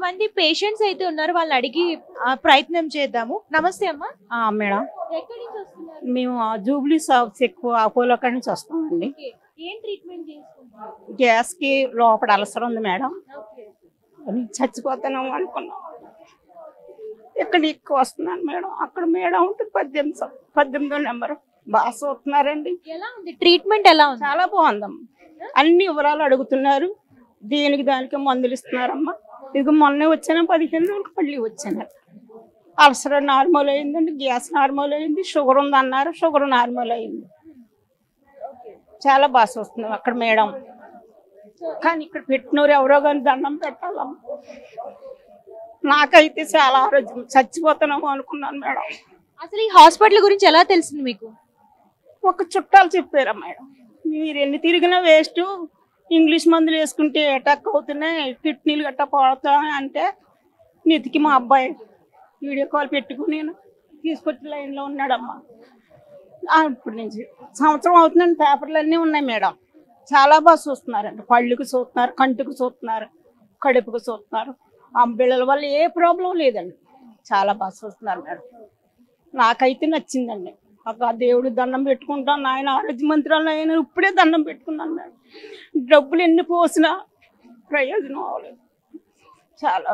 కొంతమంది పేషెంట్స్ అయితే ఉన్నారు, వాళ్ళని అడిగి ప్రయత్నం చేద్దాము. నమస్తే అమ్మా. మేడం, ఎక్కడి నుంచి వస్తున్నారు? మేము జూబ్లీ సర్వీస్ ఎక్కువ అపోలో కాడి నుంచి వస్తామండి. ఏం ట్రీట్మెంట్ చేసుకుంటున్నారు? గ్యాస్ కి లోపల అలసర ఉంది మేడం, ఓకే. చచ్చిపోతున్నాము అనుకున్నాం. ఇక్కడ ఎక్కువ వస్తున్నాను మేడం, అక్కడ మేడం ఉంటుంది 18వ నెంబర్. బాగా చూస్తున్నారండి. ఎలా ఉంది ట్రీట్మెంట్? ఎలా ఉంది? చాలా బాగుందమ్మా. అన్ని వివరాలు అడుగుతున్నారు, దేనికి దానికి మందులు ఇస్తున్నారమ్మా. ఇక మొన్నే వచ్చాను, 15 రోజులకు మళ్ళీ వచ్చాను. అల్సర్ నార్మల్ అయిందండి, గ్యాస్ నార్మల్ అయింది, షుగర్ ఉంది అన్నారు, షుగర్ నార్మల్ అయింది. చాలా బాగా చూస్తున్నాం అక్కడ మేడం. కానీ ఇక్కడ పెట్టినోరు ఎవరో కానీ దండం పెట్టాలమ్మా. నాకైతే చాలా ఆరోగ్యం, చచ్చిపోతున్నాము అనుకున్నాను మేడం. అసలు ఈ హాస్పిటల్ గురించి ఎలా తెలిసింది మీకు? ఒక చుట్టాలు చెప్పారా మేడం, మీరు ఎన్ని తిరిగినా వేస్ట్, ఇంగ్లీష్ మందులు వేసుకుంటే అటాక్ అవుతున్నాయి, కిడ్నీలు గట్ట పోతాయి అంటే, నితికి మా అబ్బాయి వీడియో కాల్ పెట్టుకుని తీసుకొచ్చి లైన్లో ఉన్నాడమ్మా. ఇప్పటి నుంచి సంవత్సరం అవుతుందండి. పేపర్లు అన్నీ ఉన్నాయి మేడం. చాలా బాగా చూస్తున్నారండి. పళ్ళుకు చూస్తున్నారు, కంటికి చూస్తున్నారు, కడుపుకు చూస్తున్నారు. బిళ్ళల వల్ల ఏ ప్రాబ్లం లేదండి. చాలా బాగా చూస్తున్నారు మేడం. నాకైతే నచ్చిందండి. ఆ దేవుడు దండం పెట్టుకుంటాను, ఆయన ఆరోగ్య మంత్రాలు ఆయన ఇప్పుడే దండం పెట్టుకున్నాను మేడం. డబ్బులు ఎన్ని పోసినా ప్రయోజనం అవ్వలేదు. చాలా.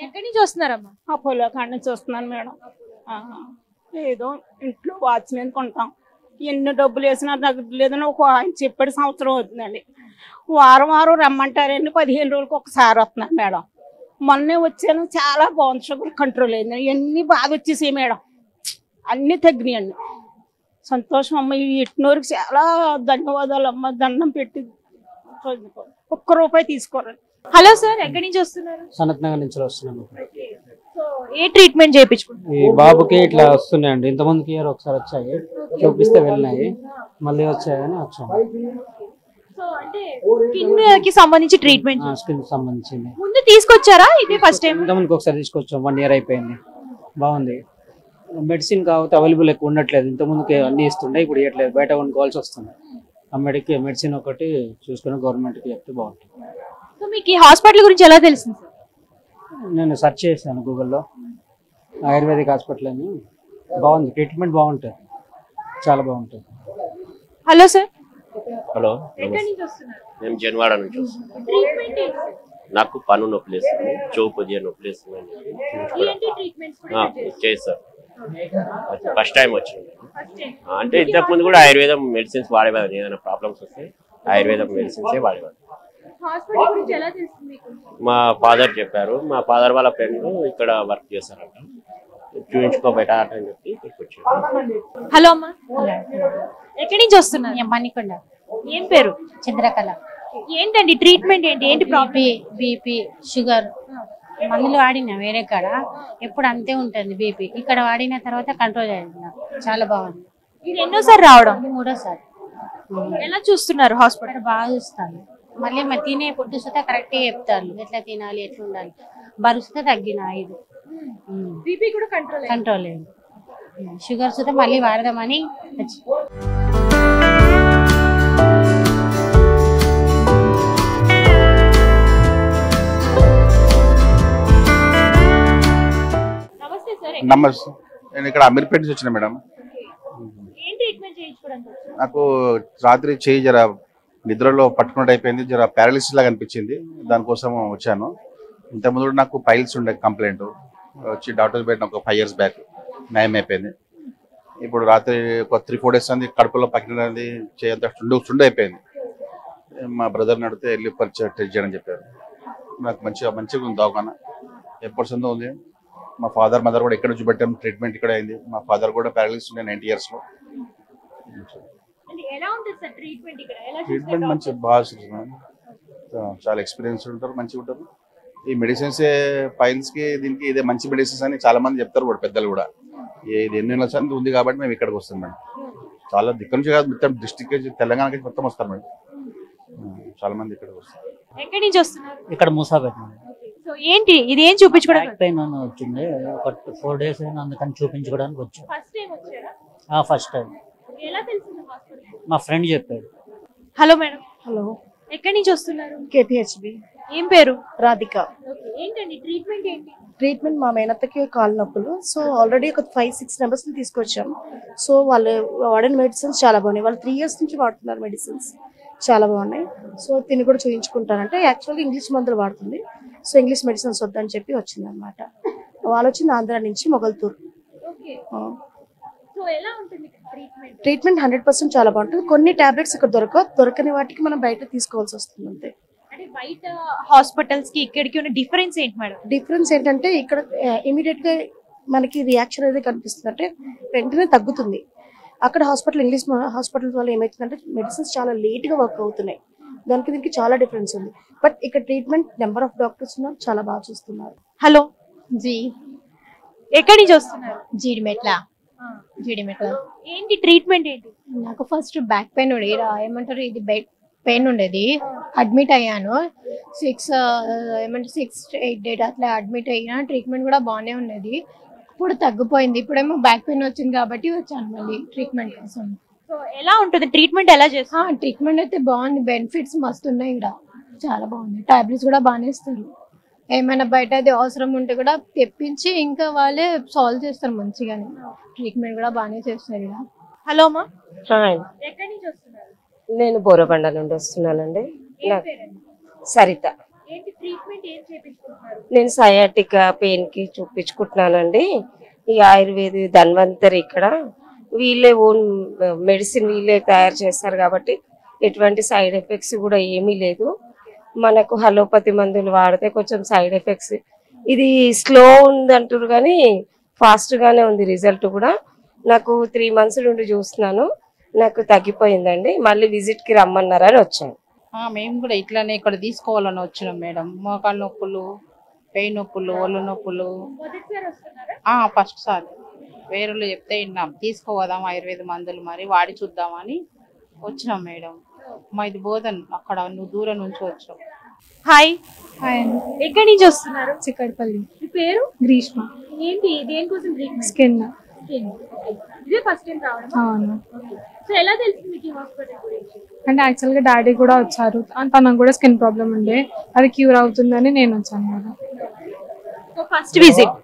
ఎక్కడి నుంచి వస్తున్నారమ్మా? అపోలో కాడి నుంచి వస్తున్నాను మేడం. ఏదో ఇంట్లో వాచ్మెన్ కొంటాం, ఎన్ని డబ్బులు వేసినా తగ్గదు లేదని ఒక ఆయన చెప్పాడు. సంవత్సరం అవుతుందండి. వారం వారం రమ్మంటారండి, 15 రోజులకు ఒకసారి వస్తున్నాను మేడం. మొన్నే వచ్చాను, చాలా బాగుంది, షుగర్ కంట్రోల్ అయింది. ఎన్ని బాగా వచ్చేసాయి మేడం, అన్నీ తగ్గినాయండి. సంతోషం అమ్మ. ఈ ఇట్నూరికి చాలా ధన్యవాదాలు అమ్మ. దండం పెట్టి ₹1 తీసుకోరండి. హలో సార్, ఎక్కడి నుంచి వస్తున్నారు? సనత్ నగర్ నుంచి వస్తున్నాను. ఏ ట్రీట్మెంట్ చేయించుకుంటున్నారు? ఈ బాబుకి ఇట్లా వస్తున్నాయండి. ఇంతమందికి ఇయర్ ఒకసారి వచ్చాయి, చూపిస్తే వెళ్ళినాయి, మళ్ళీ వచ్చాయని వచ్చాము. సో అంటే స్కిన్ కి సంబంధించి ట్రీట్మెంట్, స్కిన్ సంబంధించింది. ముందు తీసుకొచ్చారా? ఇది ఫస్ట్ టైం? ఇంతమందికి ఒకసారి తీసుకొచ్చాం, 1 ఇయర్ అయిపోయింది. బాగుంది. మెడిసిన్ కాకపోతే అవైలబుల్ ఎక్కువ ఉండట్లేదు. ఇంతకుముందుకి అన్ని ఇస్తుండే, ఇప్పుడు ఇవ్వట్లేదు, బయట కొనుక్కోవాల్సి వస్తుంది. ఆ మెడిసిన్ ఒకటి చూసుకుని గవర్నమెంట్కి చెప్తే బాగుంటుంది. సో మీకు ఈ హాస్పిటల్ గురించి ఎలా తెలిసింది సార్? నేను సెర్చ్ చేశాను గూగుల్లో, ఆయుర్వేదిక్ హాస్పిటల్ అని. బాగుంది, ట్రీట్మెంట్ బాగుంటుంది, చాలా బాగుంటుంది. Hello sir. హలో, ఎక్కడి నుంచి వస్తున్నారు? మేము జన్వాడ నుంచి వస్తున్నాం. ట్రీట్మెంట్ ఏంటి? నాకు పన్ను నొప్పి వేస్తుంది, చోపు నొప్పి వేస్తుంది. ఏంటి ట్రీట్మెంట్స్ కూడా చేస్తారు. ఫస్ట్ టైం వచ్చింది. అంటే ఇంతకు ముందు కూడా ఆయుర్వేదం మెడిసిన్స్ వాడేవారు. ఏదైనా ప్రాబ్లమ్స్ వస్తే ఆయుర్వేదం మెడిసిన్సే వాడేవారు. హాస్పిటల్ గురించి ఎలా తెలుస్తుంది మీకు? మా ఫాదర్ చెప్పారు. మా ఫాదర్ వాళ్ళ ఫ్రెండ్ ఇక్కడ వర్క్ చేస్తారంట, చూపించుకోబెట్టారట అని చెప్పి తీసుకొచ్చారు. హలో అమ్మా, ఎక్కడి నుంచి వస్తున్నారు? మణికొండ. ఏం పేరు? చంద్రకళ. ఏంటండి ట్రీట్మెంట్ ఏంటి? ఏంటి ప్రాబ్లం? బీపీ, షుగర్ మందులు వాడినా వేరే కాడ ఎప్పుడు అంతే ఉంటుంది. బీపీ ఇక్కడ వాడిన తర్వాత కంట్రోల్ అయింది, చాలా బాగుంది. ఇది ఎన్నోసారి రావడం? 3వ సారి. ఎలా చూస్తున్నారు హాస్పిటల్? బాగా చూస్తాను. మళ్ళీ తినే ఫుడ్ సుతా కరెక్ట్గా చెప్తారు, ఎట్లా తినాలి, ఎట్లా ఉండాలి. బరువు సుతా తగ్గిన 5. బీపీ కూడా కంట్రోల్ అయింది. షుగర్ సుతా మళ్ళీ వాడదామని వచ్చి. నమస్తే. నేను ఇక్కడ అమీర్పేట నుంచి వచ్చిన మేడం. నాకు రాత్రి చేయి జర నిద్రలో పట్టుకున్నట్టు అయిపోయింది, జర పారాలిసిస్ లాగా అనిపించింది, దానికోసం వచ్చాను. ఇంతకుముందు కూడా నాకు పైల్స్ ఉండే కంప్లైంట్ వచ్చి డాక్టర్ పెట్టిన ఒక 5 years బ్యాక్, నయం అయిపోయింది. ఇప్పుడు రాత్రి ఒక 3-4 days అంది కడుపులో పక్కినది, చేయంతా చుండు అయిపోయింది. మా బ్రదర్ని అడిగితే వెళ్ళి టెస్ట్ చేయని చెప్పారు. నాకు మంచిగా ఉంది దవాఖానా, ఎప్పటిసందో ఉంది. మా ఫాదర్ మదర్ కూడా ఇక్కడ నుంచి పెట్టాము, ట్రీట్మెంట్ ఇక్కడ అయింది. మా ఫాదర్ కూడా పారాలిసిస్ ఉండే 90 years. ట్రీట్మెంట్ మంచి బాగా, చాలా ఎక్స్పీరియన్స్ ఉంటారు, మంచిగా ఉంటారు. ఈ మెడిసిన్స్ పైల్స్ కి దీనికి ఇదే మంచి మెడిసిన్స్ అని చాలా మంది చెప్తారు కూడా, పెద్దలు కూడా. ఇది ఎన్ని నెలల సంది ఉంది కాబట్టి మేము ఇక్కడికి వస్తాం మేడం. చాలా దిక్కు నుంచి కాదు, మొత్తం డిస్ట్రిక్ట్ తెలంగాణకి మొత్తం వస్తారు మేడం, చాలా మంది ఇక్కడికి వస్తారు. ఎక్కడి నుంచి వస్తున్నారు? ఇక్కడ మూసాపేట. సో ఏంటి ఇది, ఏం చూపించుకోవడానికి? బ్యాక్ పెయిన్ వచ్చింది, ఒక 4 days అయినా, అందుకని చూపించుకోవడానికి వచ్చాను. ఫస్ట్ టైం వచ్చారా? First time. ఎలా తెలిసింది హాస్పిటల్? మా ఫ్రెండ్ చెప్పాడు. Hello madam. హలో, ఎక్కడి నుంచి వస్తున్నారు? KPHB. ఏం పేరు? రాధిక. ఏంటండి ట్రీట్మెంట్ ఏంటి? ట్రీట్మెంట్ మా మేనత్తకి కాలు నొప్పులు. సో ఆల్రెడీ ఒక 5-6 మెంబర్స్ ని తీసుకొచ్చాం. సో వాళ్ళు వాడిన మెడిసిన్స్ చాలా బాగున్నాయి. వాళ్ళు 3 years నుంచి వాడుతున్నారు మెడిసిన్స్, చాలా బాగున్నాయి. సో తిని కూడా చూయించుకుంటానంటే యాక్చువల్గా ఇంగ్లీష్ మందులు వాడుతుంది. సో ఇంగ్లీష్ మెడిసిన్స్ వద్దని చెప్పి వచ్చింది అనమాట. వాళ్ళు వచ్చింది ఆంధ్ర నుంచి, మొగల్తూరు. ట్రీట్మెంట్ 100% చాలా బాగుంటుంది. కొన్ని టాబ్లెట్స్ ఇక్కడ దొరకని వాటికి మనం బయట తీసుకోవాల్సి వస్తుంది అంతే. అంటే బయట హాస్పిటల్స్ కి ఇక్కడికి ఉన్న డిఫరెన్స్ ఏంటి మేడం? డిఫరెన్స్ ఏంటంటే ఇక్కడ ఇమీడియట్ గా మనకి రియాక్షన్ అనేది కనిపిస్తుంది, అంటే వెంటనే తగ్గుతుంది. అక్కడ ఇంగ్లీష్ హాస్పిటల్స్ వల్ల ఏమవుతుందంటే మెడిసిన్స్ చాలా లేట్ గా వర్క్ అవుతున్నాయి. దానికి దీనికి చాలా డిఫరెన్స్ ఉంది. బట్ ఇక్కడ ట్రీట్మెంట్ నెంబర్ ఆఫ్ డాక్టర్స్ ఉన్నారు, చాలా బాగా చూస్తున్నారు. హలో జీ, ఎక్కడి నుంచి వస్తున్నారు? జీడిమెట్ల. ఏంటి ట్రీట్మెంట్ ఏంటి? నాకు ఫస్ట్ బ్యాక్ పెయిన్ ఉండేది, ఏమంటారు ఇది బెడ్ పెయిన్ ఉండేది. అడ్మిట్ అయ్యాను 6-8 డేట్ అట్లా అడ్మిట్ అయ్యాను. ట్రీట్మెంట్ కూడా బాగానే ఉండేది, ఇప్పుడు తగ్గిపోయింది. ఇప్పుడేమో బ్యాక్ పెయిన్ వచ్చింది కాబట్టి వచ్చాను మళ్ళీ ట్రీట్మెంట్ కోసం. సో ఎలా ఉంటుంది ట్రీట్మెంట్? ఎలా చేస్తారు? ట్రీట్మెంట్ అయితే బాగుంది, బెనిఫిట్స్ మస్తు ఉన్నాయి ఇక్కడ, చాలా బాగుంది. టాబ్లెట్స్ కూడా బాగానే ఇస్తారు. ఏమైనా బయట అది అవసరం ఉంటే కూడా తెప్పించి ఇంకా వాళ్ళే సాల్వ్ చేస్తారు మంచిగానే. ట్రీట్మెంట్ కూడా బాగానే చేస్తారు ఇక్కడ. హలో అమ్మా, హాయ్, ఎక్కడి నుంచి వస్తున్నారు? నేను బోరబండ నుండి వస్తున్నానండి. సరిత. ఏంటి ట్రీట్మెంట్ ఏం చేపించుకుంటున్నారు? నేను సయాటిక్ పెయిన్ కి చూపించుకుంటున్నానండి. ఈ ఆయుర్వేద ధన్వంతరి ఇక్కడ వీళ్ళే ఓన్ మెడిసిన్ వీళ్ళే తయారు చేస్తారు కాబట్టి ఎటువంటి సైడ్ ఎఫెక్ట్స్ కూడా ఏమీ లేదు. మనకు అలోపతి మందులు వాడితే కొంచెం సైడ్ ఎఫెక్ట్స్, ఇది స్లో ఉంది అంటారు కానీ ఫాస్ట్ గానే ఉంది రిజల్ట్ కూడా. నాకు 3 months నుండి చూస్తున్నాను, నాకు తగ్గిపోయిందండి. మళ్ళీ విజిట్ కి రమ్మన్నారని వచ్చాను. మేము కూడా ఇట్లానే ఇక్కడ తీసుకోవాలని వచ్చినాం మేడం. మోకాళ్ళ నొప్పులు, పెయిన్ నొప్పులు, ఒళ్ళు నొప్పులు. ఫస్ట్ సారి వేరేలో చెప్తే విన్నాం, తీసుకోవదాం ఆయుర్వేద మందులు మరి వాడి చూద్దామని వచ్చినాం మేడం. ఇది బోధన్, అక్కడ నువ్వు దూరం నుంచి వచ్చావు. హాయ్. హాయ్ అండి. ఎక్కడి నుంచి వస్తున్నారు? చిక్కడపల్లి. మీ పేరు? గ్రీష్మ. ఏంటి దేనికోసం ట్రీట్మెంట్? స్కిన్. ఇదే ఫస్ట్ టైం రావడం? అవును. సో ఎలా తెలిసింది మీకు ఈ హాస్పిటల్ గురించి? అంటే యాక్చువల్గా డాడీ కూడా వచ్చారు, తనకు కూడా స్కిన్ ప్రాబ్లం ఉండే, అది క్యూర్ అవుతుందని నేను వచ్చాను. First visit.